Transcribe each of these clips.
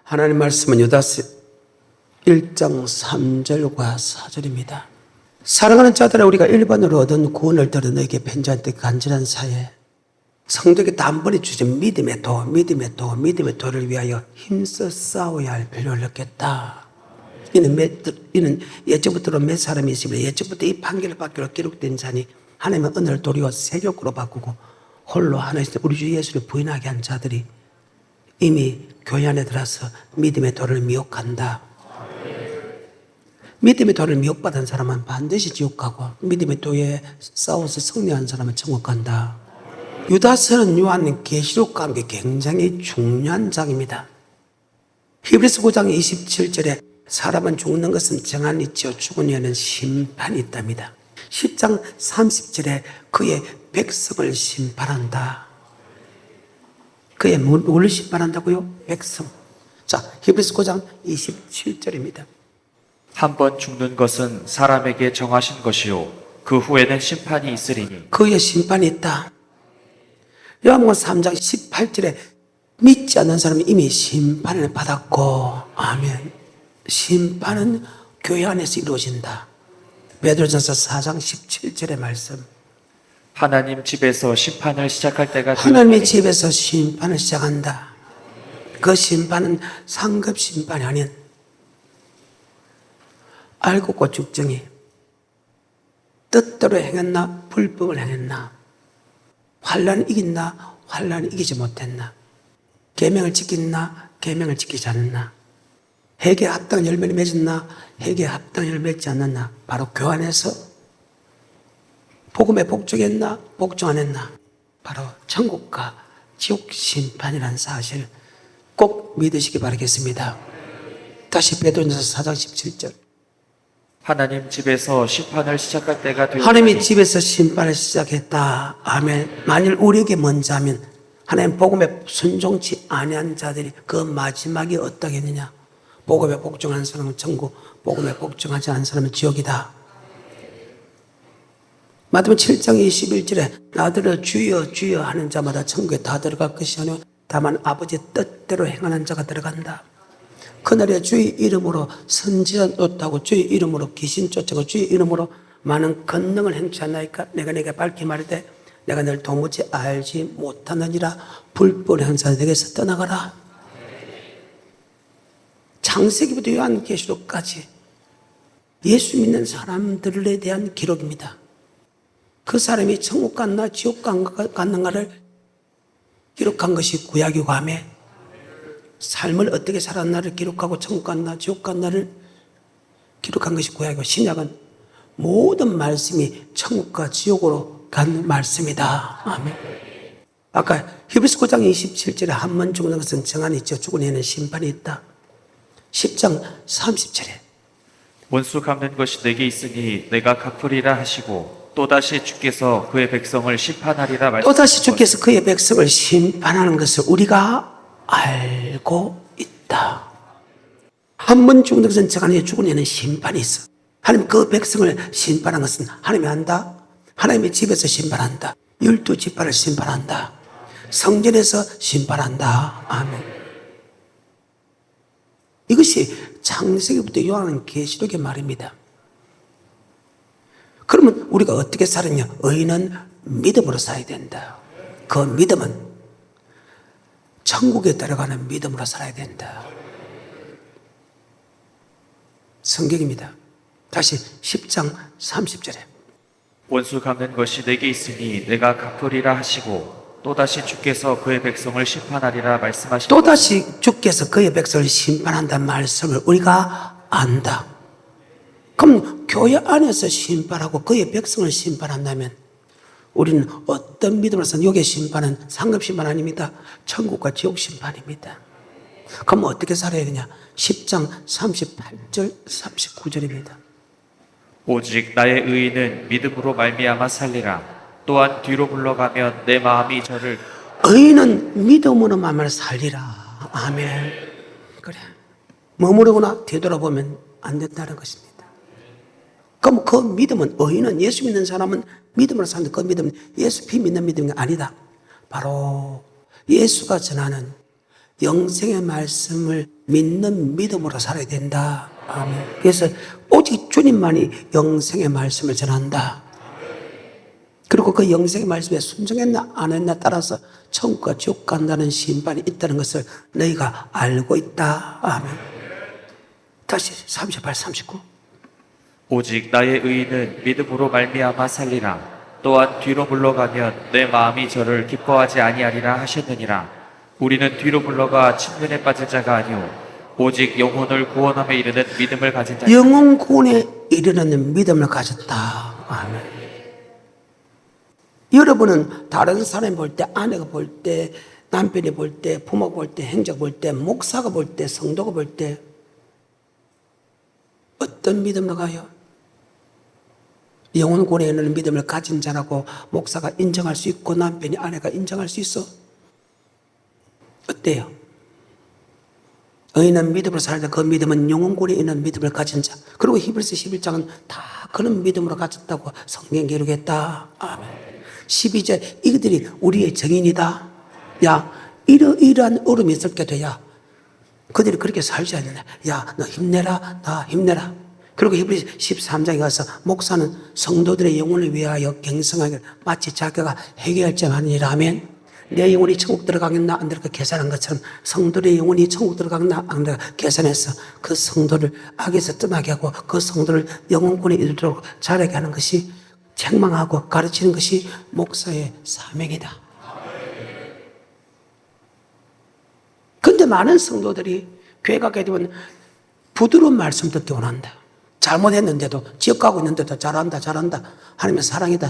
하나님 말씀은 유다서 1장 3절과 4절입니다. 사랑하는 자들아, 우리가 일반으로 얻은 구원을 들어 너에게 편지할 때 간절한 사에 성도에게 단번에 주신 믿음의 도를 위하여 힘써 싸워야 할 필요를 느꼈다. 이는 예전부터 몇 사람이 있으면 예전부터 이 판결을 받기로 기록된 자니 하나님의 은혜를 도리어 세력으로 바꾸고 홀로 하나님의 우리 주 예수를 부인하게 한 자들이 이미 교회 안에 들어서 믿음의 도를 미혹한다. 믿음의 도를 미혹받은 사람은 반드시 지옥 가고 믿음의 도에 싸워서 승리한 사람은 천국 간다. 유다서는 요한 계시록과 함께 굉장히 중요한 장입니다. 히브리서 9장 27절에 사람은 죽는 것은 정한 있지요 죽은 이에는 심판이 있답니다. 10장 30절에 그의 백성을 심판한다. 그의 뭘 심판한다고요? 백성. 자, 히브리서 9장 27절입니다. 한 번 죽는 것은 사람에게 정하신 것이요 그 후에는 심판이 있으리니 그의 심판이 있다. 요한복음 3장 18절에 믿지 않는 사람이 이미 심판을 받았고, 아멘. 심판은 교회 안에서 이루어진다. 베드로전서 4장 17절의 말씀. 하나님 집에서 심판을 시작할 때가 하나님의 집에서 심판을 시작한다. 그 심판은 상급 심판이 아닌 알곡과 죽정이 뜻대로 행했나 불법을 행했나, 환난을 이겼나 환난을 이기지 못했나, 계명을 지켰나 계명을 지키지 않았나, 회개에 합당한 열매를 맺었나 회개에 합당한 열매를 맺지 않았나, 바로 교환해서 복음에 복종했나 복종 안 했나, 바로 천국과 지옥 심판이라는 사실 꼭 믿으시기 바라겠습니다. 다시 베드로전서 4장 17절. 하나님 집에서 심판을 시작할 때가 되었으니 하나님이 집에서 심판을 시작했다. 아멘. 만일 우리에게 먼저 하면 하나님 복음에 순종치 아니한 자들이 그 마지막이 어떠겠느냐. 복음에 복종한 사람은 천국, 복음에 복종하지 않은 사람은 지옥이다. 마태복음 7장 21절에 나더러 주여 주여 하는 자마다 천국에 다 들어갈 것이 아니오 다만 아버지의 뜻대로 행하는 자가 들어간다. 그날에 주의 이름으로 선지자 쫓다고 주의 이름으로 귀신 쫓아고 주의 이름으로 많은 권능을 행치 않나이까 내가 내게 밝히 말하되 내가 널 도무지 알지 못하느니라. 불법을 한 자들에게서 떠나가라. 창세기부터 요한계시록까지 예수 믿는 사람들에 대한 기록입니다. 그 사람이 천국 갔나 지옥 갔는가를 기록한 것이 구약이고 하며 삶을 어떻게 살았나를 기록하고 천국 갔나 지옥 갔나를 기록한 것이 구약이고, 신약은 모든 말씀이 천국과 지옥으로 간 말씀이다. 아멘. 아까 히브리서 9장 27절에 한 번 죽는 것은 정한이 있죠 죽은 이에는 심판이 있다. 10장 30절에 원수 갚는 것이 내게 있으니 내가 갚으리라 하시고 또다시 주께서 그의 백성을 심판하리라 말씀하셨습니다. 또다시 주께서 그의 백성을 심판하는 것을 우리가 알고 있다. 한 번 죽는 것은 정한이 죽은 이에는 심판이 있어. 하나님 그 백성을 심판한 것은 하나님이 한다. 하나님의 집에서 심판한다. 12지파를 심판한다. 성전에서 심판한다. 아멘. 이것이 창세기부터 요한 계시록의 말입니다. 그러면 우리가 어떻게 살았냐? 의인은 믿음으로 살아야 된다. 그 믿음은 천국에 들어가는 믿음으로 살아야 된다. 성경입니다. 다시 10장 30절에 원수 갚는 것이 내게 있으니 내가 갚으리라 하시고 또다시 주께서 그의 백성을 심판하리라 말씀하셨습니다. 또다시 주께서 그의 백성을 심판한다는 말씀을 우리가 안다. 그럼 교회 안에서 심판하고 그의 백성을 심판한다면 우리는 어떤 믿음으로 사는, 여기의 심판은 상급 심판 아닙니다. 천국과 지옥 심판입니다. 그럼 어떻게 살아야 되냐? 10장 38절 39절입니다. 오직 나의 의인은 믿음으로 말미암아 살리라. 또한 뒤로 물러가면 내 마음이 저를 의인은 믿음으로 마음을 살리라. 아멘. 그래. 머무르거나 되돌아보면 안 된다는 것입니다. 그럼 그 믿음은, 의인은, 예수 믿는 사람은 믿음으로 사는데 그 믿음은 예수 피 믿는 믿음이 아니다. 바로 예수가 전하는 영생의 말씀을 믿는 믿음으로 살아야 된다. 아멘. 그래서 오직 주님만이 영생의 말씀을 전한다. 그리고 그 영생의 말씀에 순종했나 안 했나 따라서 천국과 지옥 간다는 심판이 있다는 것을 너희가 알고 있다. 아멘. 다시 38, 39. 오직 나의 의인은 믿음으로 말미암아 살리라. 또한 뒤로 물러가면 내 마음이 저를 기뻐하지 아니하리라 하셨느니라. 우리는 뒤로 물러가 침륜에 빠질 자가 아니오 오직 영혼을 구원함에 이르는 믿음을 가진 자. 영혼 구원에 이르는 믿음을 가졌다. 아멘. 여러분은 다른 사람이 볼 때, 아내가 볼 때, 남편이 볼 때, 부모가 볼 때, 형제가 볼 때, 목사가 볼 때, 성도가 볼 때 어떤 믿음으로 가요? 영혼 구원에 이르는 믿음을 가진 자라고 목사가 인정할 수 있고 남편이 아내가 인정할 수 있어? 어때요? 의인은 믿음으로 살다 그 믿음은 영혼 구원에 있는 믿음을 가진 자. 그리고 히브리서 11장은 다 그런 믿음으로 가졌다고 성경 기록했다. 아멘. 12절 이들이 우리의 정인이다. 야, 이러한 얼음이 있을 게 돼야 그들이 그렇게 살지 않느냐. 야, 너 힘내라. 나 힘내라. 그리고 히브리 13장에 가서 목사는 성도들의 영혼을 위하여 경성하기를 마치 자기가 해결할 점 아니라 하면 내 영혼이 천국 들어가겠나 안 들어가 계산한 것처럼 성도의 영혼이 천국 들어가겠나 안 들어가 계산해서 그 성도를 악에서 떠나게 하고 그 성도를 영혼권에 이르도록 자라게 하는 것이 책망하고 가르치는 것이 목사의 사명이다. 그런데 많은 성도들이 교회 가게 되면 부드러운 말씀 듣기 원한다. 잘못했는데도 지역 가고 있는데도 잘한다 하나님의 사랑이다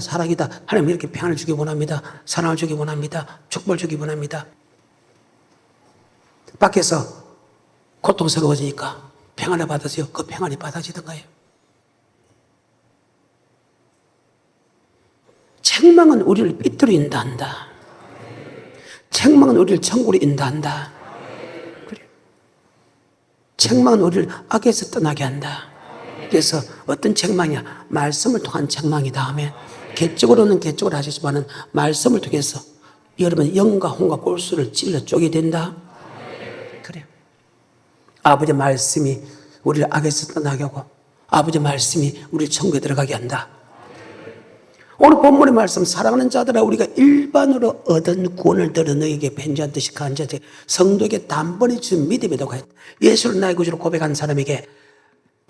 하나님 이렇게 평안을 주기 원합니다. 사랑을 주기 원합니다. 축복을 주기 원합니다. 밖에서 고통스러워지니까 평안을 받으세요. 그 평안이 받아지던가요? 책망은 우리를 삐뚤어 인도한다. 책망은 우리를 천국으로 인도한다. 그래. 책망은 우리를 악에서 떠나게 한다. 그래서 어떤 책망이야? 말씀을 통한 책망이다 하면 개적으로는 개적으로 하시지만은 말씀을 통해서 여러분 영과 혼과 골수를 찔러 쪼개 된다. 그래. 아버지 말씀이 우리를 악에서 떠나게 하고 아버지 말씀이 우리 천국에 들어가게 한다. 오늘 본문의 말씀 사랑하는 자들아 우리가 일반으로 얻은 구원을 들어 너에게 편지한 듯이 간절히 성도에게 단번에 준 믿음의 도가 있다. 예수를 나의 구주로 고백한 사람에게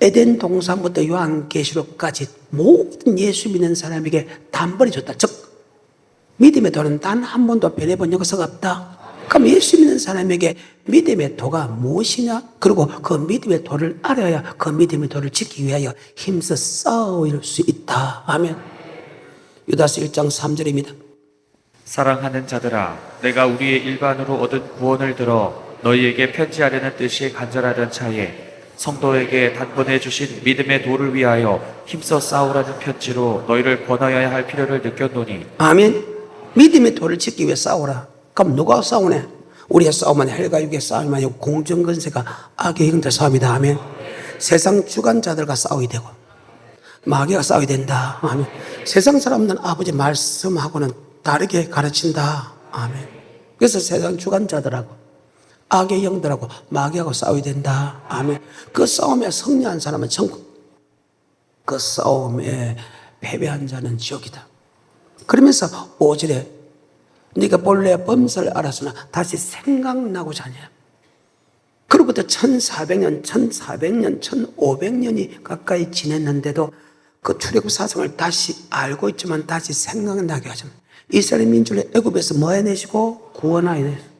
에덴 동산부터 요한계시록까지 모든 예수 믿는 사람에게 단번에 줬다. 즉 믿음의 도는 단 한 번도 변해본 역사가 없다. 그럼 예수 믿는 사람에게 믿음의 도가 무엇이냐? 그리고 그 믿음의 도를 알아야 그 믿음의 도를 지키기 위하여 힘써 싸울 수 있다. 아멘. 유다서 1장 3절입니다. 사랑하는 자들아 내가 우리의 일반으로 얻은 구원을 들어 너희에게 편지하려는 뜻이 간절하던 차에 성도에게 단번에 주신 믿음의 도를 위하여 힘써 싸우라는 편지로 너희를 권하여야 할 필요를 느꼈노니. 아멘. 믿음의 도를 지키기 위해 싸우라. 그럼 누가 싸우네? 우리의 싸움은 헬과 육의 싸움이 아니고 공정건세가 악의 형들 싸움이다. 아멘. 세상 주관자들과 싸워야 되고 마귀가 싸워야 된다. 아멘. 세상 사람들은 아버지 말씀하고는 다르게 가르친다. 아멘. 그래서 세상 주관자들하고 악의 영들하고 마귀하고 싸워야 된다. 아멘. 그 싸움에 승리한 사람은 천국, 그 싸움에 패배한 자는 지옥이다. 그러면서 5절에 네가 본래 범사를 알았으나 다시 생각나고자 하냐. 그로부터 1400년, 1500년이 가까이 지냈는데도 그 출애굽 사상을 다시 알고 있지만 다시 생각나게 하죠. 이스라엘 민족을 애굽에서 뭐 해내시고 구원하여 내시고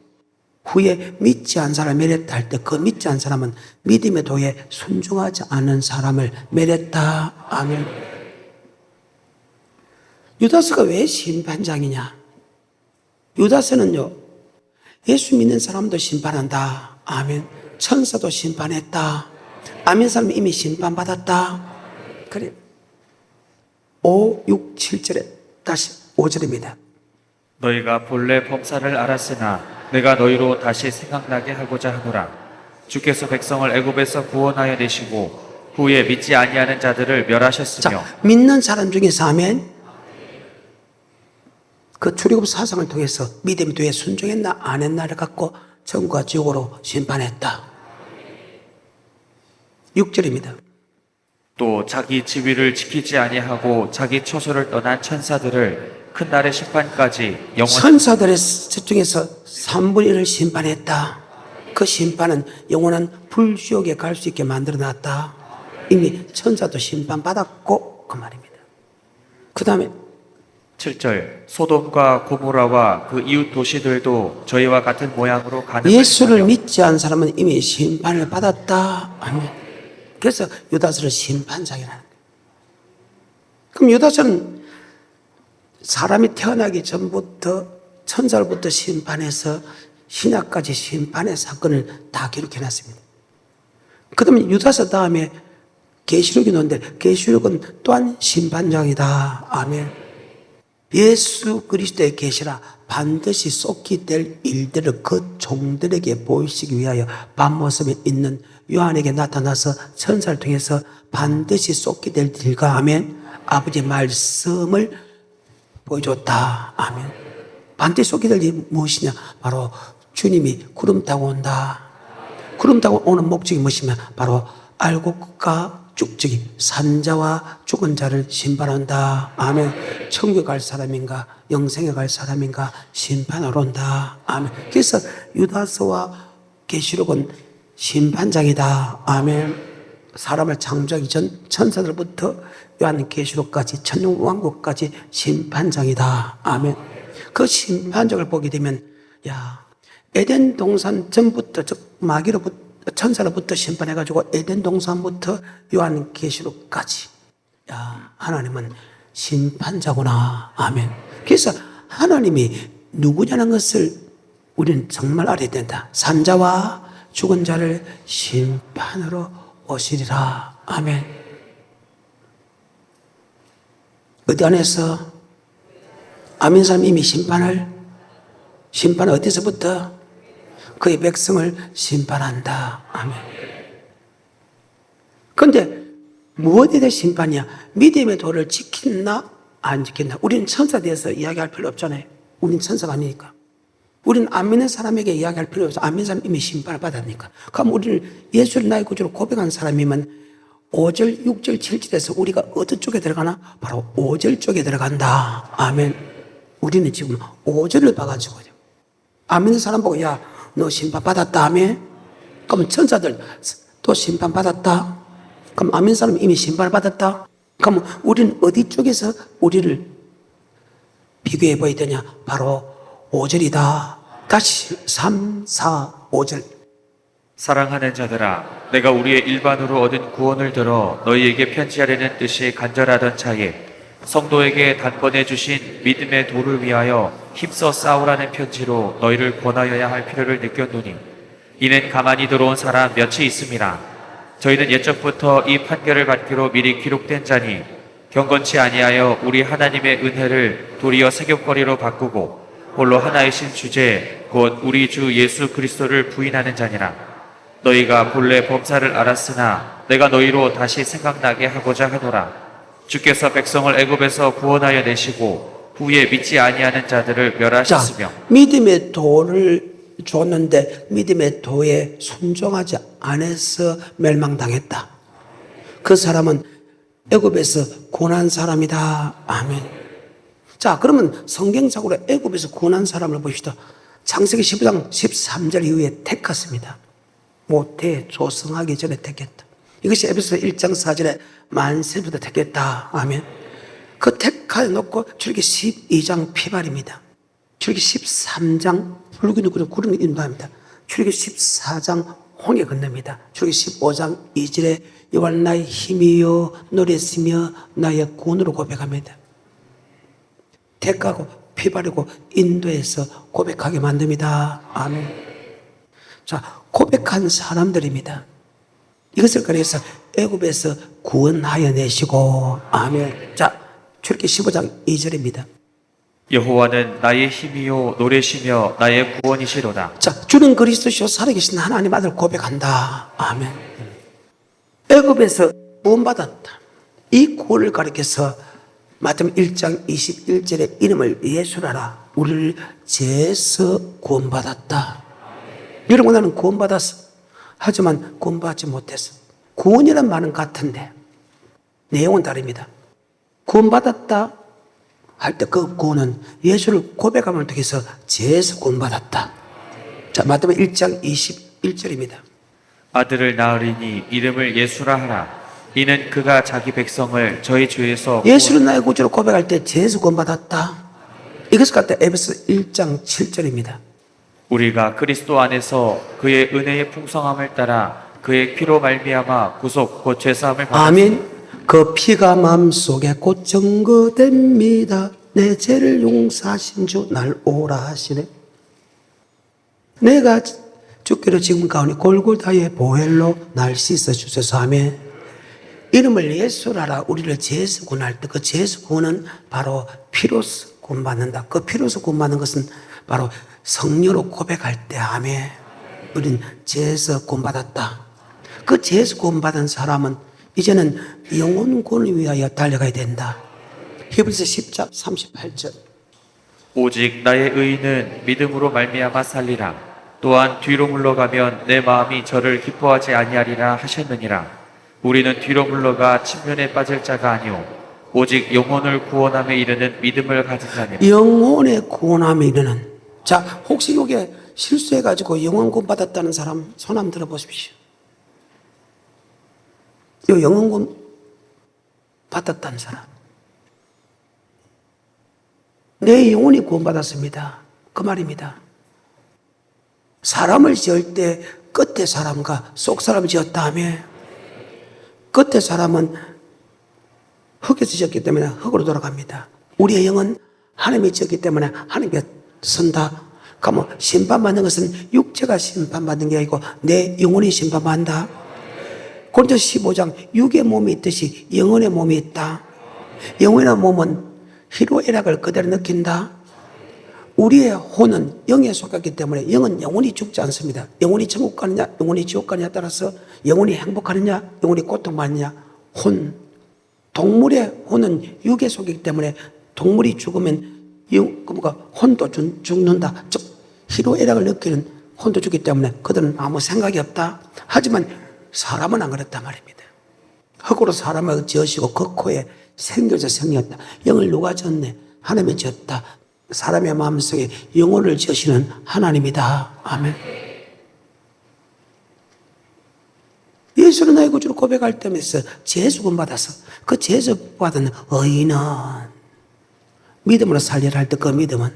후에 믿지 않은 사람을 멸했다 할 때 그 믿지 않은 사람은 믿음의 도에 순종하지 않은 사람을 멸했다. 아멘. 유다서가 왜 심판장이냐? 유다서는요 예수 믿는 사람도 심판한다. 아멘. 천사도 심판했다. 아멘. 사람 이미 심판받았다. 그래. 5, 6, 7절에 다시 5절입니다. 너희가 본래 범사를 알았으나 내가 너희로 다시 생각나게 하고자 하노라. 주께서 백성을 애굽에서 구원하여 내시고 후에 믿지 아니하는 자들을 멸하셨으며. 자, 믿는 사람 중에서 아멘. 그 출애굽 사상을 통해서 믿음의 도에 순종했나 안 했나를 갖고 천국과 지옥으로 심판했다. 6절입니다. 또 자기 지위를 지키지 아니하고 자기 처소를 떠난 천사들을 큰 날의 심판까지 천사들의 중에서 3분의 1을 심판했다. 그 심판은 영원한 불지옥에 갈 수 있게 만들어놨다. 이미 천사도 심판받았고 그 말입니다. 그 다음에 7절 소돔과 고모라와 그 이웃 도시들도 저희와 같은 모양으로 가는 예수를 믿지 않은 사람은 이미 심판을 받았다. 아멘. 그래서 유다서를 심판장이라는 거예요. 그럼 유다서는 사람이 태어나기 전부터 천사로부터 심판해서 신약까지 심판의 사건을 다 기록해놨습니다. 그 다음에 유다서 다음에 계시록이 나오는데 계시록은 또한 심판장이다. 아멘. 예수 그리스도의 계시라 반드시 쏟게 될 일들을 그 종들에게 보이시기 위하여 밤모습에 있는 요한에게 나타나서 천사를 통해서 반드시 쏟게 될 일과 아멘 아버지의 말씀을 보여줬다. 아멘. 반드시 쏟게 될 일이 무엇이냐? 바로 주님이 구름 타고 온다. 구름 타고 오는 목적이 무엇이냐? 바로 알곡과 쭉저기 산자와 죽은 자를 심판한다. 아멘. 천국에 갈 사람인가 영생에 갈 사람인가 심판하러 온다. 아멘. 그래서 유다서와 계시록은 심판장이다. 아멘. 사람을 창조하기 전 천사들부터 요한계시록까지 천년왕국까지 심판장이다. 아멘. 그 심판장을 보게 되면 에덴 동산 전부터 즉 마귀로부터 천사로부터 심판해가지고 에덴 동산부터 요한계시록까지 하나님은 심판자구나. 아멘. 그래서 하나님이 누구냐는 것을 우리는 정말 알아야 된다. 산자와 죽은 자를 심판으로 오시리라. 아멘. 어디 안에서 아멘 사람 이미 심판 어디서부터 그의 백성을 심판한다. 아멘. 그런데 무엇에 대해 심판이야? 믿음의 도를 지켰나 안 지켰나? 우리는 천사에 대해서 이야기할 필요 없잖아요. 우리는 천사가 아니니까. 우리는 안 믿는 사람에게 이야기할 필요 없어. 안 믿는 사람 이미 심판을 받았으니까. 그럼 우리는 예수를 나의 구주로 고백한 사람이면 5절, 6절, 7절에서 우리가 어떤 쪽에 들어가나? 바로 5절 쪽에 들어간다. 아멘. 우리는 지금 5절을 봐가지고 안 믿는 사람 보고 너 심판받았다. 아멘. 그럼 천사들 또 심판받았다. 그럼 안 믿는 사람 이미 심판을 받았다. 그럼 우리는 어디 쪽에서 우리를 비교해 보여야 되냐? 바로 5절이다. 다시 3, 4, 5절. 사랑하는 자들아 내가 우리의 일반으로 얻은 구원을 들어 너희에게 편지하려는 뜻이 간절하던 차에 성도에게 단번에 주신 믿음의 도를 위하여 힘써 싸우라는 편지로 너희를 권하여야 할 필요를 느꼈노니 이는 가만히 들어온 사람 몇이 있음이라. 저희는 옛적부터 이 판결을 받기로 미리 기록된 자니 경건치 아니하여 우리 하나님의 은혜를 도리어 세귑거리로 바꾸고 홀로 하나이신 주제 곧 우리 주 예수 그리스도를 부인하는 자니라. 너희가 본래 범사를 알았으나 내가 너희로 다시 생각나게 하고자 하노라. 주께서 백성을 애굽에서 구원하여 내시고 후에 믿지 아니하는 자들을 멸하셨으며 믿음의 도를 줬는데 믿음의 도에 순종하지 않아서 멸망당했다. 그 사람은 애굽에서 구원한 사람이다. 아멘. 자, 그러면 성경적으로 애굽에서 구원한 사람을 봅시다. 창세기 15장 13절 이후에 택했습니다. 모태 조성하기 전에 택했다. 이것이 에베소 1장 4절에 만세부터 택했다. 아멘. 그 택하여 놓고 출애기 12장 피발입니다. 출애기 13장 붉은 구름이 인도합니다. 출애기 14장 홍해 건넙니다. 출애기 15장 2절에 여호와 나의 힘이요 노랬으며 나의 구원으로 고백합니다. 택하고 피바르고 인도해서 고백하게 만듭니다. 아멘. 자, 고백한 사람들입니다. 이것을 그래서 애굽에서 구원하여 내시고 아멘. 자, 출애기 15장 2절입니다. 여호와는 나의 힘이요 노래시며 나의 구원이시로다. 자, 주는 그리스도시요 살아계신 하나님 아들 고백한다. 아멘. 애굽에서 구원받았다. 이 구원을 가리켜서 마태복음 1장 21절에 이름을 예수라라. 우리를 죄에서 구원받았다. 여러분, 나는 구원받았어. 하지만 구원받지 못했어. 구원이란 말은 같은데 내용은 다릅니다. 구원받았다 할 때 그 구원은 예수를 고백함을 통해서 죄에서 구원받았다. 자, 마태복음 1장 21절입니다. 아들을 낳으리니 이름을 예수라 하라. 이는 그가 자기 백성을 저희 죄에서 예수를 나의 구주로 고백할 때 죄에서 구원받았다. 이것을 갖다 에베소 1장 7절입니다. 우리가 그리스도 안에서 그의 은혜의 풍성함을 따라 그의 피로 말미암아 구속 곧 죄사함을 받았으니 아멘. 그 피가 마음속에 곧 증거됩니다. 내 죄를 용서하신 주 날 오라 하시네. 내가 죽기로 지금 가오니 골골다의 보혈로 날 씻어주소서. 아멘. 이름을 예수라라. 우리를 죄에서 구원할 때 그 죄에서 구원은 바로 피로서 구원받는다. 그 피로서 구원받는 것은 바로 성령으로 고백할 때 아멘. 우린 죄에서 구원받았다. 그 죄에서 구원받은 사람은 이제는 영혼 구원을 위하여 달려가야 된다. 히브리서 10장 38절. 오직 나의 의인은 믿음으로 말미암아 살리라. 또한 뒤로 물러가면 내 마음이 저를 기뻐하지 아니하리라 하셨느니라. 우리는 뒤로 물러가 침면에 빠질 자가 아니오 오직 영혼을 구원함에 이르는 믿음을 가진 자니. 영혼의 구원함에 이르는. 자, 혹시 이게 실수해가지고 영혼 구원 받았다는 사람 손 한번 들어보십시오. 이 영혼 구원 받았다는 사람. 내 영혼이 구원받았습니다. 그 말입니다. 사람을 지을 때 끝에 사람과 속 사람을 지었다며. 끝에 사람은 흙에서 지었기 때문에 흙으로 돌아갑니다. 우리의 영은 하나님이 지었기 때문에 하나님께 선다. 그러면 심판받는 것은 육체가 심판받는 게 아니고 내 영혼이 심판받는다. 고린도서 15장 육의 몸이 있듯이 영혼의 몸이 있다. 영혼의 몸은 희로애락을 그대로 느낀다. 우리의 혼은 영에 속했기 때문에 영은 영원히 죽지 않습니다. 영원히 천국 가느냐 영원히 지옥 가느냐에 따라서 영원히 행복하느냐 영원히 고통받느냐. 혼, 동물의 혼은 육에 속이기 때문에 동물이 죽으면 혼도 죽는다. 즉 희로애락을 느끼는 혼도 죽기 때문에 그들은 아무 생각이 없다. 하지만 사람은 안 그랬단 말입니다. 흙으로 사람을 지으시고 그 코에 생겨서 생겼다. 영을 누가 지었네? 하나님이 지었다. 사람의 마음속에 영혼을 지으시는 하나님이다. 아멘. 예수는 나의 구주로 고백할 때면서 죄수 구원받아서 그 죄수 받은 의인은 믿음으로 살리라 할 때 그 믿음은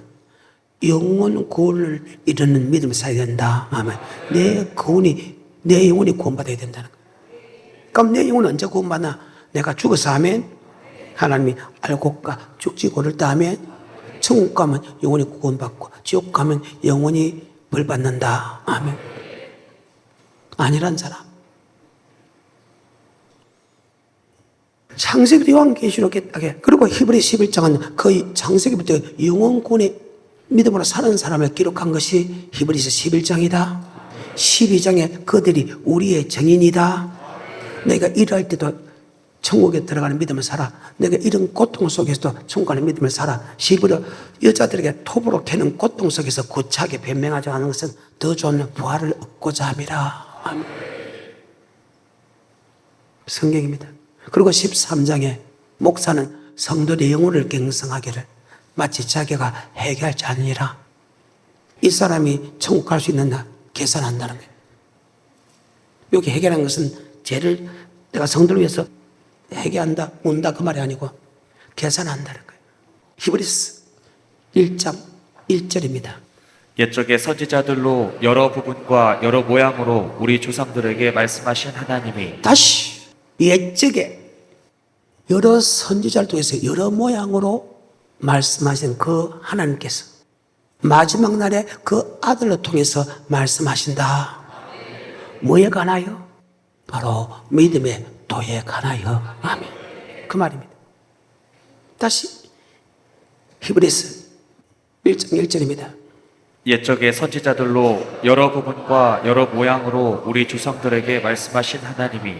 영혼 구원을 이루는 믿음을 살려야 된다. 아멘. 내 영혼이 구원받아야 된다는 거예요. 그럼 내 영혼은 언제 구원받나? 내가 죽어서 아멘. 하나님이 알고 가 죽지 고를 때 아멘. 천국 가면 영원히 구원받고 지옥 가면 영원히 벌 받는다. 아멘. 아니란 사람. 창세기부터 요한계시록 그리고 히브리 11장은 거의 창세기부터 영원군의 믿음으로 사는 사람을 기록한 것이 히브리서 11장이다. 12장에 그들이 우리의 정인이다. 내가 일할 때도 천국에 들어가는 믿음을 살아. 내가 이런 고통 속에서도 천국 가는 믿음을 살아. 시부러 여자들에게 톱으로 캐는 고통 속에서 구차하게 변명하지 않은 것은 더 좋은 부활을 얻고자 함이라. 아멘. 성경입니다. 그리고 13장에 목사는 성도의 영혼을 경성하기를 마치 자기가 회개하지 않으리라. 이 사람이 천국 갈 수 있는 날 계산한다는 거예요. 여기 회개하는 것은 죄를 내가 성도를 위해서 회개한다, 운다 그 말이 아니고 계산한다는 거예요. 히브리서 1장 1절입니다. 옛적의 선지자들로 여러 부분과 여러 모양으로 우리 조상들에게 말씀하신 하나님이 다시 옛적에 여러 선지자를 통해서 여러 모양으로 말씀하신 그 하나님께서 마지막 날에 그 아들로 통해서 말씀하신다. 뭐에 관하여? 바로 믿음의 도에 관하여. 아멘. 그 말입니다. 다시 히브리서 1장 1절입니다. 옛적의 선지자들로 여러 부분과 여러 모양으로 우리 조상들에게 말씀하신 하나님이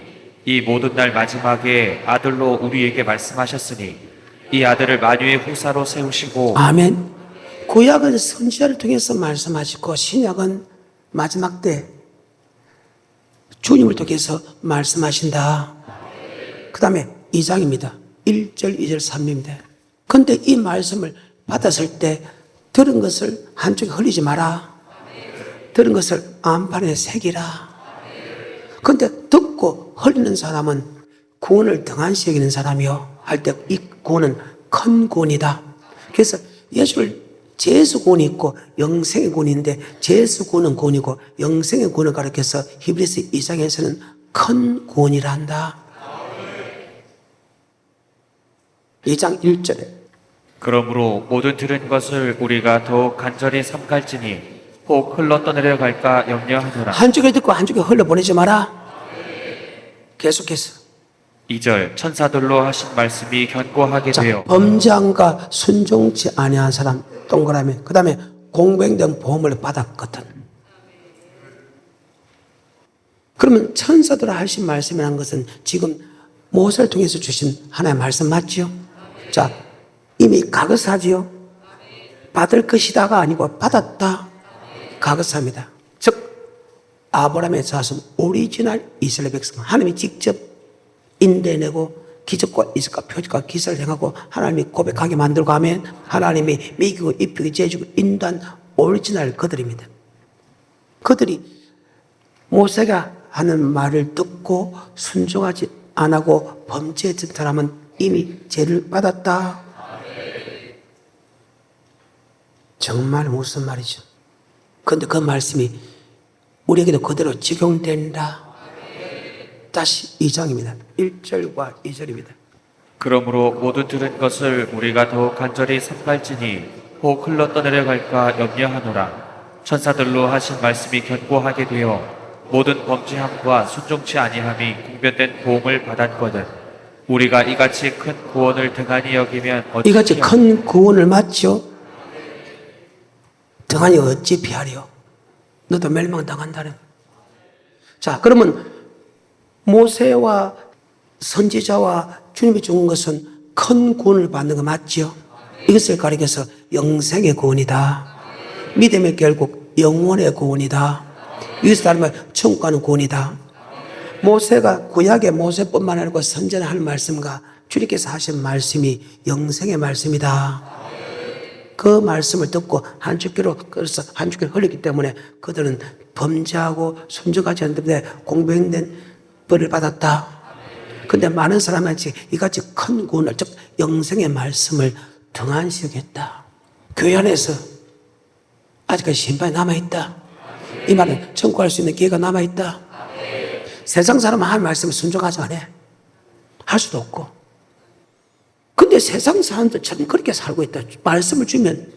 이 모든 날 마지막에 아들로 우리에게 말씀하셨으니 이 아들을 만유의 후사로 세우시고. 아멘. 구약은 선지자를 통해서 말씀하시고 신약은 마지막 때 주님을 통해서 말씀하신다. 그 다음에 2장입니다. 1절, 2절, 3절입니다. 근데 이 말씀을 받았을 때 들은 것을 한쪽에 흘리지 마라. 들은 것을 안판에 새기라. 근데 듣고 흘리는 사람은 구원을 등한시 여기는 사람이요. 할 때 이 구원은 큰 구원이다. 그래서 예수를 재수 구원이 있고 영생의 구원인데 재수 구원은 구원이고 영생의 구원을 가리켜서 히브리서 2장에서는 큰 구원이라 한다. 2장 1절에 그러므로 모든 들은 것을 우리가 더욱 간절히 삼갈지니 혹 흘러 떠내려 갈까 염려하노라. 한쪽에 듣고 한쪽에 흘러보내지 마라. 계속해서 2절 천사들로 하신 말씀이 견고하게 자, 되어 범죄함과 순종치 아니한 사람 동그라미. 그 다음에 공병된 보험을 받았거든. 그러면 천사들로 하신 말씀이라는 것은 지금 모세를 통해서 주신 하나의 말씀 맞지요? 자, 이미 가거사지요? 받을 것이다가 아니고 받았다. 가거사입니다. 즉 아브라함의 자손 오리지널 이스라엘 백성 하나님이 직접 인내내고 기적과 이적과 표적과 기사를 행하고 하나님이 고백하게 만들고 하면 하나님이 먹이고 입히고 재주고 인도한 오리지널 그들입니다. 그들이 모세가 하는 말을 듣고 순종하지 안 하고 범죄했던 사람은 이미 죄를 받았다. 정말 무슨 말이죠? 그런데 그 말씀이 우리에게도 그대로 적용된다. 다시 2장입니다. 1절과 2절입니다. 그러므로 모든 들은 것을 우리가 더욱 간절히 삼갈지니 혹 흘러 떠내려 갈까 염려하노라. 천사들로 하신 말씀이 견고하게 되어 모든 범죄함과 순종치 아니함이 공변된 보험을 받았거든. 우리가 이같이 큰 구원을 등한히 여기면 이같이 큰 구원을 맞죠? 등한히 어찌 피하리요? 너도 멸망당한다는. 자, 그러면 모세와 선지자와 주님이 죽은 것은 큰 구원을 받는 거 맞죠? 이것을 가리켜서 영생의 구원이다. 믿음의 결국 영원의 구원이다. 이것을 따르면 천국 가는 구원이다. 모세가 구약의 모세뿐만 아니고 선지자는 할 말씀과 주님께서 하신 말씀이 영생의 말씀이다. 그 말씀을 듣고 한쪽 귀로 그래서 한쪽 귀로 흘렸기 때문에 그들은 범죄하고 순종하지 않는데 공병된 벌을 받았다. 근데 많은 사람한테 이같이 큰 구원을 즉 영생의 말씀을 등한시 여겼다. 교회 안에서 아직까지 심판이 남아있다. 이 말은 청구할 수 있는 기회가 남아있다. 세상 사람은 할 말씀을 순종하지 않아. 할 수도 없고. 근데 세상 사람들처럼 그렇게 살고 있다. 말씀을 주면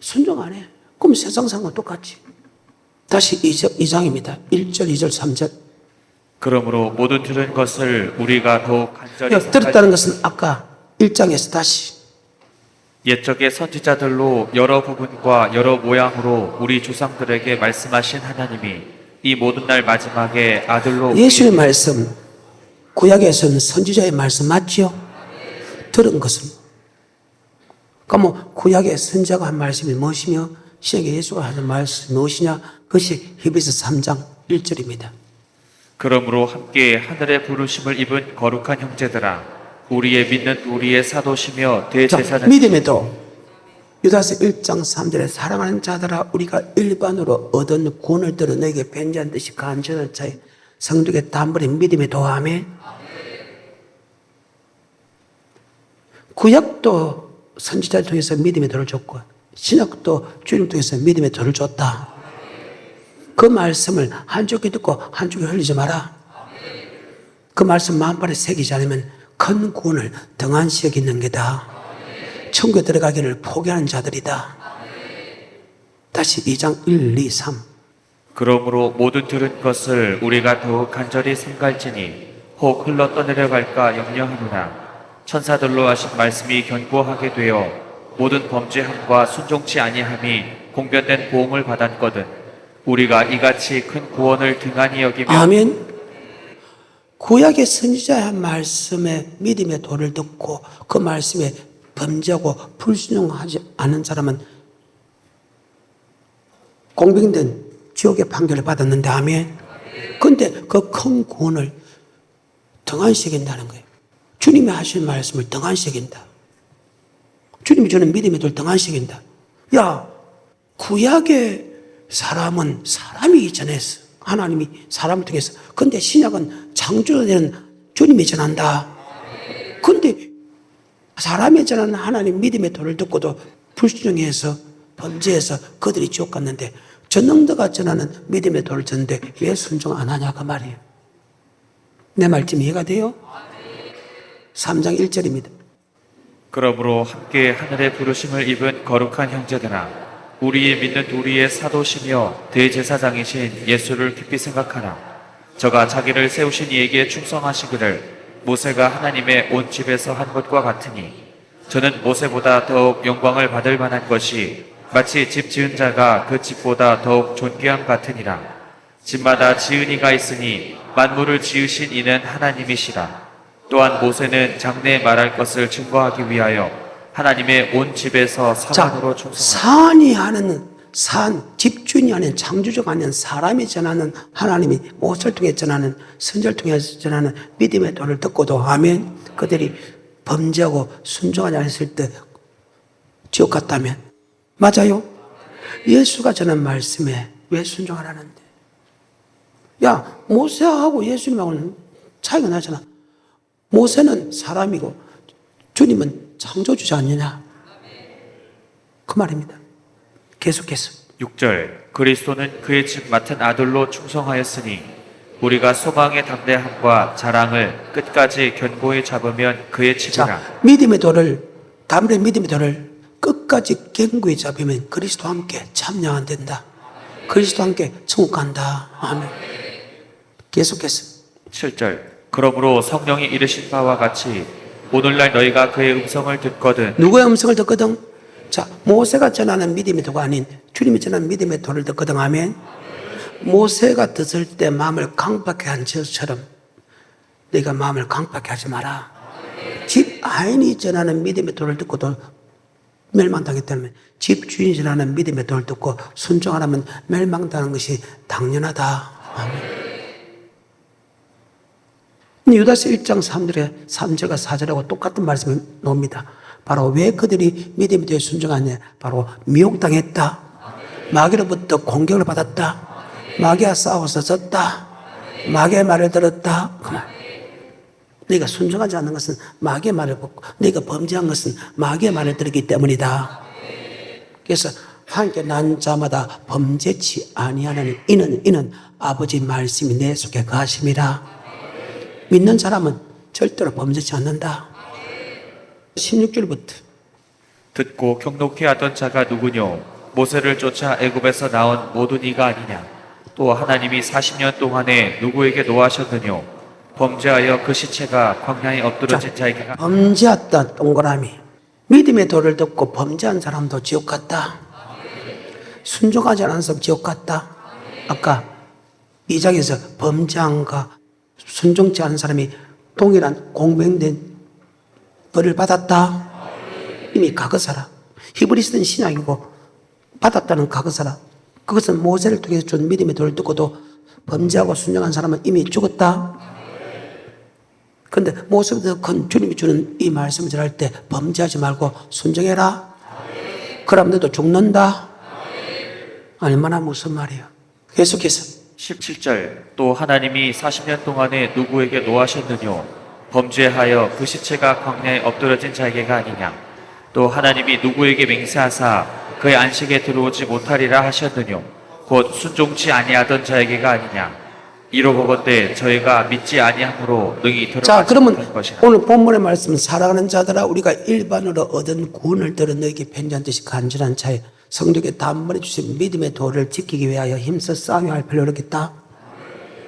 순종 안 해. 그럼 세상 사람과 똑같지. 다시 2장입니다. 1절, 2절, 3절. 그러므로 모든 들은 것을 우리가 더욱 간절히 들었다는 것은 아까 1장에서 다시 옛적의 선지자들로 여러 부분과 여러 모양으로 우리 조상들에게 말씀하신 하나님이 이 모든 날 마지막에 아들로 예수의 말씀, 구약에서는 선지자의 말씀 맞죠? 들은 것은. 그러면 구약의 선지자가 한 말씀이 무엇이며 신약의 예수가 하는 말씀이 무엇이냐? 그것이 히브리서 3장 1절입니다. 그러므로 함께 하늘의 부르심을 입은 거룩한 형제들아 우리의 믿는 우리의 사도시며 대제사장 믿음에도 유다서 1장 3절에 사랑하는 자들아 우리가 일반으로 얻은 구원을 들어 너에게 변제한 듯이 간절한 자의 성도에게 담보린 믿음에 도하며 구약도 선지자를 통해서 믿음의 도를 줬고 신약도 주님 통해서 믿음의 도를 줬다. 그 말씀을 한쪽에 듣고 한쪽에 흘리지 마라. 그 말씀 마음판에 새기지 않으면 큰 구원을 등한시 여기는 게다. 천국에 들어가기를 포기하는 자들이다. 다시 2장 1, 2, 3. 그러므로 모든 들은 것을 우리가 더욱 간절히 삼갈지니 혹 흘러 떠내려 갈까 염려하노라. 천사들로 하신 말씀이 견고하게 되어 모든 범죄함과 순종치 아니함이 공변된 보응을 받았거든. 우리가 이같이 큰 구원을 등한히 여기며 아멘. 구약의 선지자의 한 말씀에 믿음의 도를 듣고 그 말씀에 범죄하고 불순종하지 않은 사람은 공병된 지옥의 판결을 받았는데, 아멘. 근데 그 큰 구원을 등한시킨다는 거예요. 주님이 하신 말씀을 등한시킨다. 주님이 주는 믿음의 돌 등한시킨다. 야, 구약의 사람은 사람이 전했어. 하나님이 사람을 통해서. 근데 신약은 창조되는 주님이 전한다. 근데 사람이 전하는 하나님 믿음의 돌을 듣고도 불순종해서 범죄해서 그들이 지옥 갔는데, 전능자가 전하는 믿음의 돌을 전는데 왜 순종 안 하냐 그 말이에요. 내 말씀 이해가 돼요? 3장 1절입니다. 그러므로 함께 하늘의 부르심을 입은 거룩한 형제들아, 우리의 믿는 우리의 사도시며 대제사장이신 예수를 깊이 생각하라. 저가 자기를 세우신 이에게 충성하시기를 모세가 하나님의 온 집에서 한 것과 같으니, 저는 모세보다 더욱 영광을 받을 만한 것이 마치 집 지은 자가 그 집보다 더욱 존귀함 같으니라. 집마다 지은 이가 있으니 만물을 지으신 이는 하나님이시라. 또한 모세는 장래에 말할 것을 증거하기 위하여 하나님의 온 집에서 사관으로 충성하라. 산이 하는 집주인이 하는 창조주가 아닌 사람이 전하는 하나님이 모세를 통해 전하는 선지자를 통해 전하는 믿음의 도를 듣고도 아멘. 그들이 범죄하고 순종하지 않았을 때 지옥 갔다면 맞아요. 예수가 전한 말씀에 왜 순종하라는데? 야, 모세하고 예수님하고는 차이가 나잖아. 모세는 사람이고 주님은 창조주지 않느냐 그 말입니다. 계속해서 6절 그리스도는 그의 집 맡은 아들로 충성하였으니 우리가 소망의 담대함과 자랑을 끝까지 견고히 잡으면 그의 집이라. 자, 믿음의 돌을 담대 믿음의 돌을 끝까지 견고히 잡으면 그리스도와 함께 참여한 된다. 그리스도와 함께 천국 간다. 아멘. 계속해서 7절 그러므로 성령이 이르신 바와 같이 오늘날 너희가 그의 음성을 듣거든. 누구의 음성을 듣거든? 자, 모세가 전하는 믿음의 도가 아닌 주님이 전하는 믿음의 도를 듣거든. 아멘. 모세가 듣을 때 마음을 강팍하게 한 것처럼 너희가 마음을 강팍하게 하지 마라. 집 아인이 전하는 믿음의 도를 듣고도 멸망당했다면 집 주인이 전하는 믿음의 도를 듣고 순종하라면 멸망당하는 것이 당연하다. 아멘. 유다서 1장 3절과 4절하고 똑같은 말씀이 나옵니다. 바로 왜 그들이 믿음에 대해 순종하냐? 바로 미혹당했다. 마귀로부터 공격을 받았다. 마귀와 싸워서 졌다. 마귀의 말을 들었다. 그 말. 너희가 순종하지 않는 것은 마귀의 말을 듣고 너희가 범죄한 것은 마귀의 말을 들었기 때문이다. 그래서 하나님께 난 자마다 범죄치 아니하는 이는 아버지 말씀이 내 속에 거하심이라. 믿는 사람은 절대로 범죄치 않는다. 16절부터 듣고 경록히 하던 자가 누구뇨? 모세를 쫓아 애굽에서 나온 모든 이가 아니냐? 또 하나님이 40년 동안에 누구에게 노하셨느뇨? 범죄하여 그 시체가 광야에 엎드러진 자에게가. 범죄했다. 동그라미. 믿음의 도를 듣고 범죄한 사람도 지옥 갔다. 순종하지 않은 사람 지옥 갔다. 아까 2장에서 범죄한과 순종치 않은 사람이 동일한 공평된 벌을 받았다. 이미 과거사라. 히브리서는 신약이고 받았다는 과거사라. 그것은 모세를 통해서 준 믿음의 도를 듣고도 범죄하고 순종한 사람은 이미 죽었다. 그런데 모세보다 큰 주님이 주는 이 말씀을 전할 때 범죄하지 말고 순종해라. 그럼 너도 죽는다. 얼마나 무슨 말이에요. 계속해서 17절 또 하나님이 40년 동안에 누구에게 노하셨느뇨? 범죄하여 그 시체가 광야에 엎드러진 자에게가 아니냐? 또 하나님이 누구에게 맹세하사 그의 안식에 들어오지 못하리라 하셨느뇨? 곧 순종치 아니하던 자에게가 아니냐? 이로보건대 저희가 믿지 아니함으로 능히 자, 들어가지 그러면 못할 것이라. 오늘 본문의 말씀 사랑하는 자들아 우리가 일반으로 얻은 구원을 들어 너에게 편지한 듯이 간절한 차에 성령께 단번에 주신 믿음의 도를 지키기 위하여 힘써 싸워야 할 필요가 없겠다.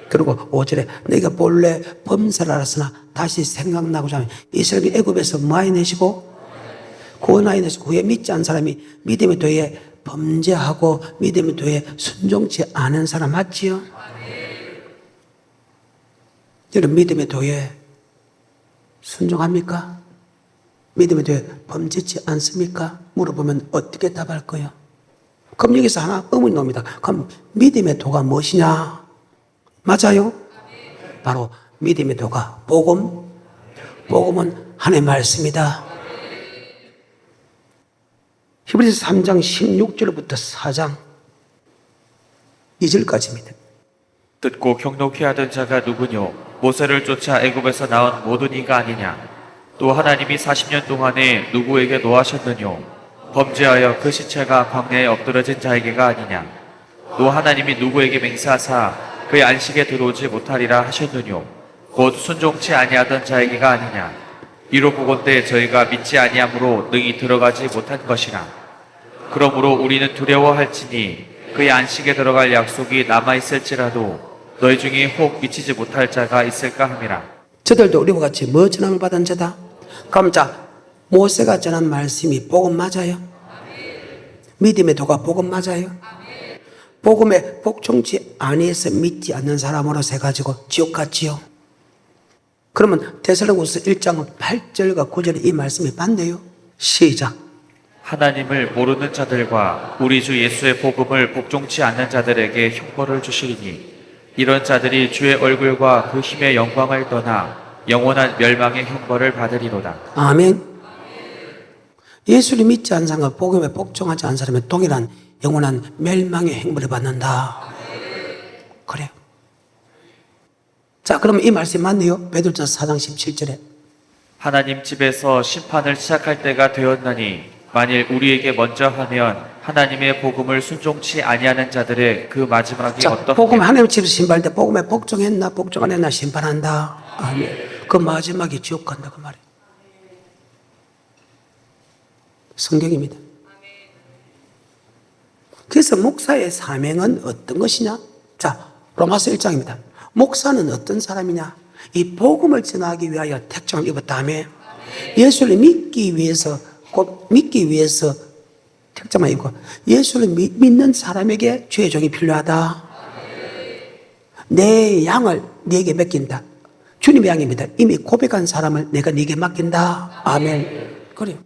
그리고 5절에 너희가 본래 범사를 알았으나 다시 생각나고자 하면 이스라엘이 애굽에서 뭐하여 내시고 구원하여 내시고 그에 믿지 않은 사람이 믿음의 도에 범죄하고 믿음의 도에 순종치 않은 사람 맞지요? 여러분 믿음의 도에 순종합니까? 믿음의 도에 범죄치 않습니까? 물어보면 어떻게 답할 거예요? 그럼 여기서 하나 의문이 나옵니다. 그럼 믿음의 도가 무엇이냐? 맞아요? 바로 믿음의 도가 복음. 복음은 하나님의 말씀이다. 히브리서 3장 16절부터 4장 2절까지입니다. 듣고 경록히 하던 자가 누구뇨? 모세를 쫓아 애굽에서 나온 모든 이가 아니냐? 또 하나님이 40년 동안에 누구에게 노하셨느뇨? 범죄하여 그 시체가 광야에 엎드러진 자에게가 아니냐? 또 하나님이 누구에게 맹세하사 그의 안식에 들어오지 못하리라 하셨느뇨? 곧 순종치 아니하던 자에게가 아니냐? 이로 보건대 저희가 믿지 아니함으로 능히 들어가지 못한 것이라. 그러므로 우리는 두려워할지니 그의 안식에 들어갈 약속이 남아있을지라도 너희 중에 혹 미치지 못할 자가 있을까 함이라. 저들도 우리와 같이 뭐 전함을 받은 자다? 그럼 자, 모세가 전한 말씀이 복음 맞아요? 믿음의 도가 복음 맞아요? 복음에 복종치 아니해서 믿지 않는 사람으로서 해가지고 지옥 갔지요. 그러면 데살로니가서 1장 8절과 9절에 이 말씀이 맞네요. 시작. 하나님을 모르는 자들과 우리 주 예수의 복음을 복종치 않는 자들에게 형벌을 주시리니 이런 자들이 주의 얼굴과 그 힘의 영광을 떠나 영원한 멸망의 형벌을 받으리로다. 아멘. 예수를 믿지 않는 사람과 복음에 복종하지 않는 사람의 동일한 영원한 멸망의 형벌을 받는다. 그래요. 자, 그러면 이 말씀이 맞네요. 베드로전서 4장 17절에 하나님 집에서 심판을 시작할 때가 되었나니 만일 우리에게 먼저 하면 하나님의 복음을 순종치 아니하는 자들의 그 마지막이 자, 어떠하냐? 복음 하나님 집에서 심판할 때 복음에 복종했나 복종 안 했나 심판한다. 아멘. 그 마지막에 지옥 간다 그 말이에요. 성경입니다. 그래서 목사의 사명은 어떤 것이냐? 자, 로마서 1장입니다. 목사는 어떤 사람이냐? 이 복음을 전하기 위하여 택정을 입었다며 예수를 믿기 위해서 곧 믿기 위해서 택정을 입고 예수를 믿는 사람에게 주의 종이 필요하다. 내 양을 네게 맡긴다. 주님의 양입니다. 이미 고백한 사람을 내가 네게 맡긴다. 아멘. 그래요.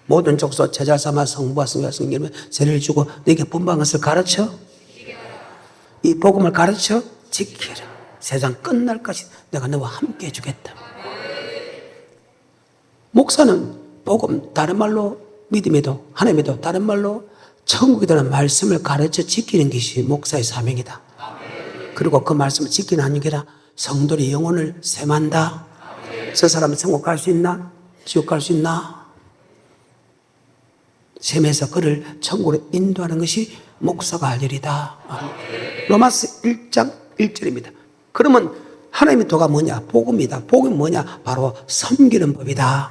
모든 족속 제자 삼아 성부와 성자 성령을 세례를 주고 네게 분부한 것을 가르쳐 이 복음을 가르쳐 지키라. 세상 끝날까지 내가 너와 함께 해주겠다. 목사는 복음, 다른 말로 믿음에도 하나님에도 다른 말로 천국에 대한 말씀을 가르쳐 지키는 것이 목사의 사명이다. 그리고 그 말씀을 지키는 한계라 성도의 영혼을 셈한다. 저 사람은 천국 갈 수 있나? 지옥 갈 수 있나? 셈해서 그를 천국으로 인도하는 것이 목사가 할 일이다. 로마서 1장 1절입니다. 그러면 하나님의 도가 뭐냐? 복음이다. 복음이 뭐냐? 바로 섬기는 법이다.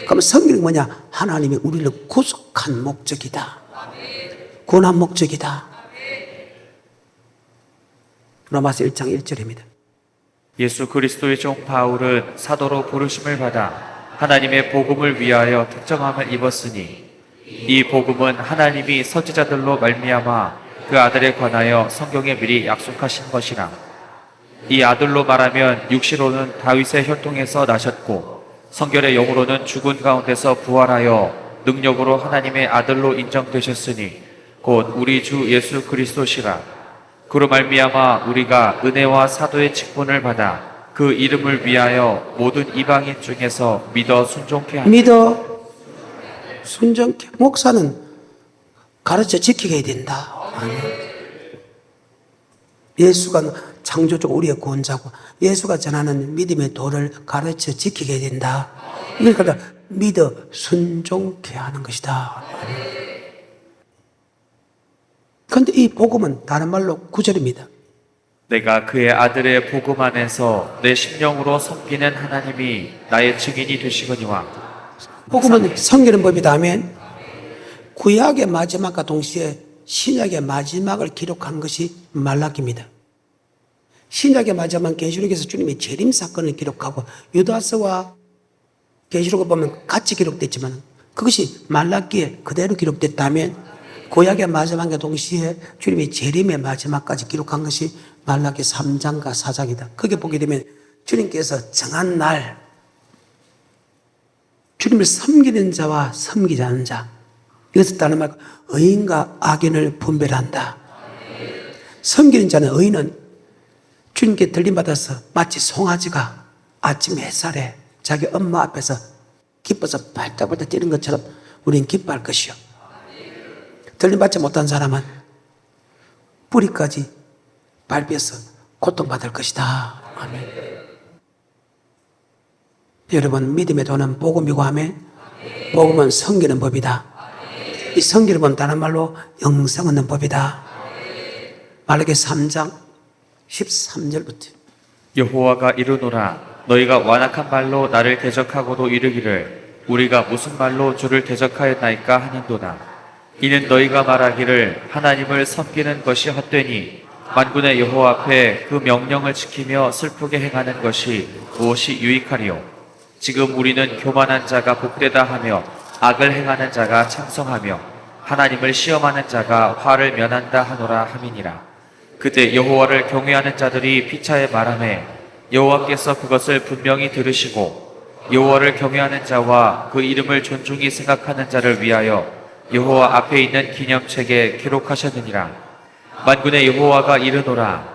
그럼 섬기는 뭐냐? 하나님이 우리를 구속한 목적이다. 구원한 목적이다. 로마서 1장 1절입니다. 예수 그리스도의 종 바울은 사도로 부르심을 받아 하나님의 복음을 위하여 특정함을 입었으니 이 복음은 하나님이 선지자들로 말미암아 그 아들에 관하여 성경에 미리 약속하신 것이라. 이 아들로 말하면 육시로는 다윗의 혈통에서 나셨고 성결의 영으로는 죽은 가운데서 부활하여 능력으로 하나님의 아들로 인정되셨으니 곧 우리 주 예수 그리스도시라. 그로 말미암아 우리가 은혜와 사도의 직분을 받아 그 이름을 위하여 모든 이방인 중에서 믿어 순종케 하니 믿어 순종케. 목사는 가르쳐 지키게 된다. 예수가 창조적 우리의 구원자고 예수가 전하는 믿음의 도를 가르쳐 지키게 된다. 그러니까 믿어 순종케 하는 것이다. 그런데 이 복음은 다른 말로 구절입니다. 내가 그의 아들의 복음 안에서 내 심령으로 섬기는 하나님이 나의 증인이 되시거니와. 복음은 섬기는 법이다. 아멘. 구약의 마지막과 동시에 신약의 마지막을 기록한 것이 말라기입니다. 신약의 마지막은 계시록에서 주님의 재림 사건을 기록하고 유다서와 계시록을 보면 같이 기록됐지만 그것이 말라기에 그대로 기록됐다면 구약의 마지막과 동시에 주님의 재림의 마지막까지 기록한 것이 말라기 3장과 4장이다. 거기 보게 되면 주님께서 정한 날 주님을 섬기는 자와 섬기지 않는 자 이것을 다른 말 의인과 악인을 분별한다. 섬기는 자는 의인은 주님께 들림받아서 마치 송아지가 아침 햇살에 자기 엄마 앞에서 기뻐서 발딱발딱 뛰는 것처럼 우리는 기뻐할 것이요. 들림받지 못한 사람은 뿌리까지 밟혀서 고통받을 것이다. 아멘. 여러분, 믿음의 도는 복음이고 하면 복음은 섬기는 법이다. 이 섬기는 법은 다른 말로 영생 얻는 법이다. 말라기 3장 13절부터 여호와가 이르노라 너희가 완악한 말로 나를 대적하고도 이르기를 우리가 무슨 말로 주를 대적하였나이까 하는도다. 이는 너희가 말하기를 하나님을 섬기는 것이 헛되니 만군의 여호와 앞에 그 명령을 지키며 슬프게 행하는 것이 무엇이 유익하리요. 지금 우리는 교만한 자가 복되다 하며 악을 행하는 자가 창성하며 하나님을 시험하는 자가 화를 면한다 하노라 함이니라. 그때 여호와를 경외하는 자들이 피차에 말하매 여호와께서 그것을 분명히 들으시고 여호와를 경외하는 자와 그 이름을 존중히 생각하는 자를 위하여 여호와 앞에 있는 기념책에 기록하셨느니라. 만군의 여호와가 이르노라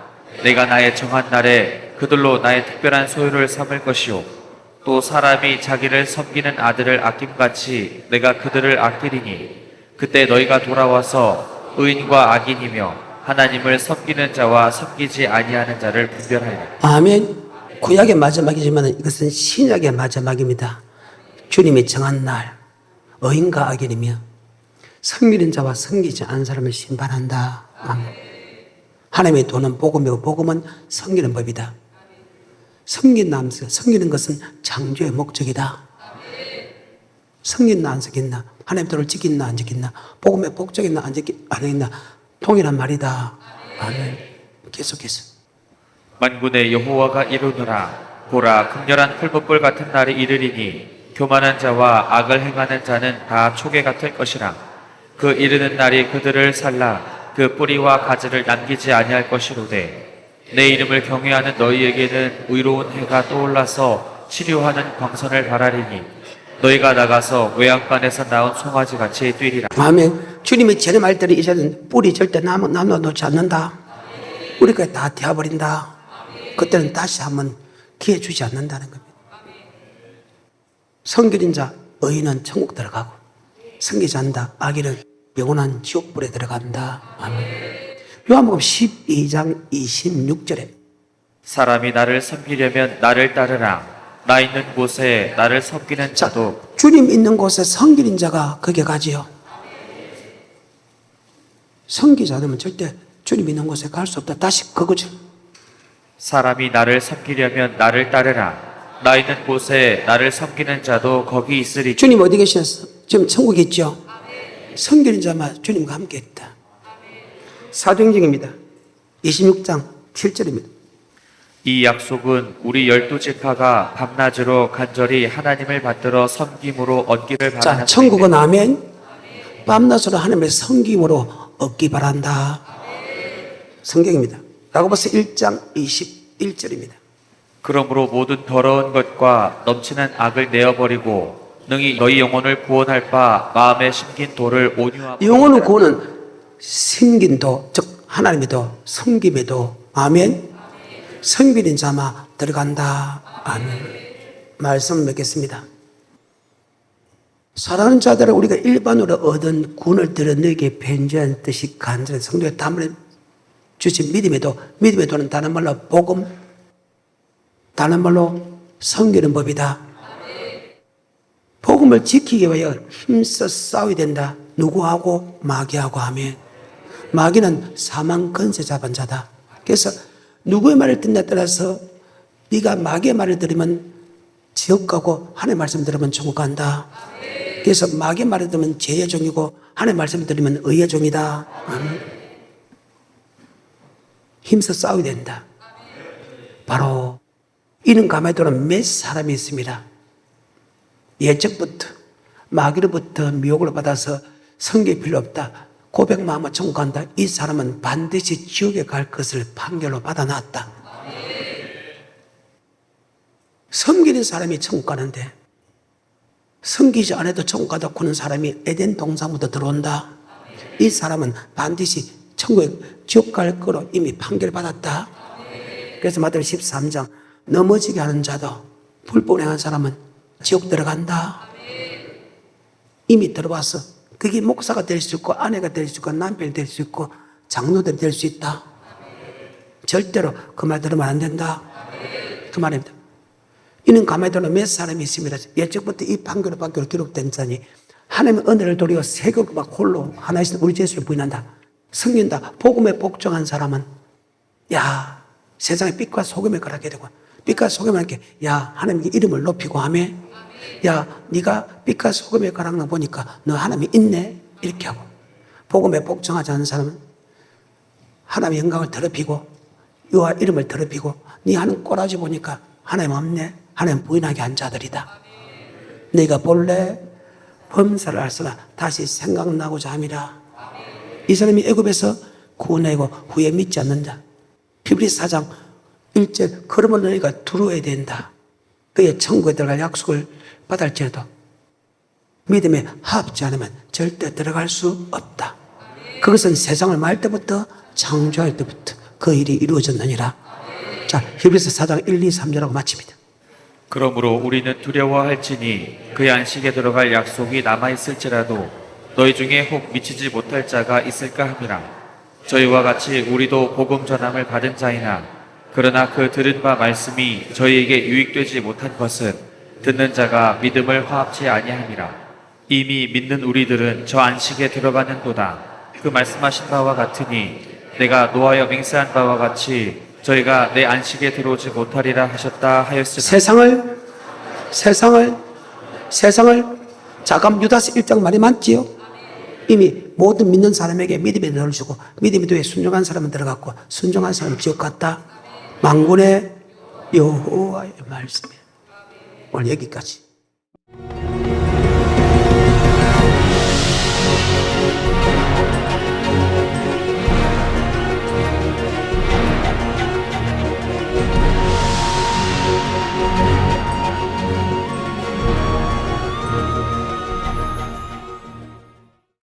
내가 나의 정한 날에 그들로 나의 특별한 소유를 삼을 것이요 또 사람이 자기를 섬기는 아들을 아낌같이 내가 그들을 아끼리니 그때 너희가 돌아와서 의인과 악인이며 하나님을 섬기는 자와 섬기지 아니하는 자를 분별하리라. 아멘. 구약의 마지막이지만 이것은 신약의 마지막입니다. 주님이 정한 날 의인과 악인이며 섬기는 자와 섬기지 않은 사람을 심판한다. 아멘. 하나님의 도는 복음이고 복음은 섬기는 법이다. 섬기는 것은 창조의 목적이다. 섬긴나 안 섬긴나, 하나님 도를 지킨나 안 지킨나, 복음의 목적이나 안 지킨나 동일한 말이다. 아멘. 계속해서 만군의 여호와가 이르노라 보라 극렬한 풀붓불 같은 날이 이르리니 교만한 자와 악을 행하는 자는 다 초계 같을 것이라. 그 이르는 날이 그들을 살라 그 뿌리와 가지를 남기지 아니할 것이로되 내 이름을 경외하는 너희에게는 의로운 해가 떠올라서 치료하는 광선을 바라리니 너희가 나가서 외양간에서 나온 송아지같이 뛰리라. 아멘. 주님이 재림할 때는 이제는 뿌리 절대 나눠놓지 않는다. 뿌리까지 다 태워버린다. 그때는 다시 한번 기회 주지 않는다는 겁니다. 섬기는 자 의인은 천국 들어가고 섬기지 않는다 악인은 영원한 지옥불에 들어간다. 아멘. 요한복음 12장 26절에 사람이 나를 섬기려면 나를 따르라. 나 있는 곳에 나를 섬기는 자도 주님 있는 곳에 섬기는 자가 거기에 가지요. 섬기지 않으면 절대 주님 있는 곳에 갈 수 없다. 다시 그거죠. 사람이 나를 섬기려면 나를 따르라. 나 있는 곳에 나를 섬기는 자도 거기 있으리. 주님 어디 계셨어? 지금 천국에 있죠. 섬기는 자만 주님과 함께 있다. 사도행전입니다. 26장 7절입니다. 이 약속은 우리 12지파가 밤낮으로 간절히 하나님을 받들어 섬김으로 얻기를 바라는 자, 천국은 아멘. 밤낮으로 하나님의 섬김으로 얻기 바란다. 성경입니다. 야고보서 1장 21절입니다. 그러므로 모든 더러운 것과 넘치는 악을 내어버리고 능히 너희 영혼을 구원할 바 마음에 심긴 도를 온유하고 영혼의 구원은 심긴 도, 즉 하나님의 도, 섬김의 도. 아멘. 섬기는 자마 들어간다. 아멘. 말씀 맺겠습니다. 사랑하는 자들아 우리가 일반으로 얻은 구원을 들어 너에게 편지한 뜻이 간절한 성도의 담을 주신 믿음의 도. 믿음의 도는 다른 말로 복음, 다른 말로 섬기는 법이다. 복음을 지키기 위하여 힘써 싸워야 된다. 누구하고? 마귀하고 하면. 마귀는 사망 권세 잡은 자다. 그래서 누구의 말을 듣냐에 따라서 네가 마귀의 말을 들으면 지옥 가고 하나님의 말씀 들으면 천국 간다. 그래서 마귀의 말을 들으면 죄의 종이고 하나님의 말씀 들으면 의의 종이다. 힘써 싸워야 된다. 바로 이는 가만히도는 몇 사람이 있습니다. 예적부터 마귀로부터 미혹을 받아서 성경이 필요 없다. 고백만 하면 천국 간다. 이 사람은 반드시 지옥에 갈 것을 판결로 받아놨다. 섬기는 사람이 천국 가는데 섬기지 않아도 천국 가다 구는 사람이 에덴 동산부터 들어온다. 이 사람은 반드시 천국에 지옥 갈 거로 이미 판결받았다. 그래서 마태복음 13장 넘어지게 하는 자도 불법행한 사람은 지옥 들어간다. 이미 들어와서 그게 목사가 될 수 있고 아내가 될 수 있고 남편이 될 수 있고 장로들이 될 수 있다. 절대로 그 말 들으면 안 된다. 그 말입니다. 이는 가만히 들으면 몇 사람이 있습니다. 예적부터 이 판결을 받기로 기록된 자니 하나님의 은혜를 도리어 세계로 막 홀로 하나이신 우리 예수를 부인한다. 섬긴다. 복음에 복종한 사람은 야 세상에 빛과 소금의 거라게 되고 빛과 소금을 이렇게 야 하나님의 이름을 높이고 하며 야 네가 빛과 소금의 거라는 거 보니까 너 하나님이 있네 이렇게 하고 복음에 복종하지 않은 사람은 하나님의 영광을 더럽히고 여호와 이름을 더럽히고 네 하는 꼬라지 보니까 하나님 없네 하나님 부인하게 한 자들이다. 네가 본래 범사를 알으나 다시 생각나고자 함이라. 이 사람이 애굽에서 구원하고 후에 믿지 않는다. 히브리서 4장 1절 그러면 너희가 두려워야 된다. 그의 천국에 들어갈 약속을 받을지라도 믿음에 합지 않으면 절대 들어갈 수 없다. 그것은 세상을 말 때부터 창조할 때부터 그 일이 이루어졌느니라. 자, 히브리서 4장 1, 2, 3절하고 마칩니다. 그러므로 우리는 두려워할지니 그의 안식에 들어갈 약속이 남아있을지라도 너희 중에 혹 미치지 못할 자가 있을까 함이라. 저희와 같이 우리도 복음 전함을 받은 자이나 그러나 그 들은 바 말씀이 저희에게 유익되지 못한 것은 듣는 자가 믿음을 화합치 아니함이라. 이미 믿는 우리들은 저 안식에 들어가는도다. 그 말씀하신 바와 같으니 내가 노하여 맹세한 바와 같이 저희가 내 안식에 들어오지 못하리라 하셨다 하였으나 세상을 자감 유다서 1장 말이 맞지요? 이미 모든 믿는 사람에게 믿음의 은혜를 주고 믿음의 도에 순종한 사람은 들어갔고 순종한 사람은 지옥 갔다. 만군의 여호와의 말씀이에요. 오늘 여기까지.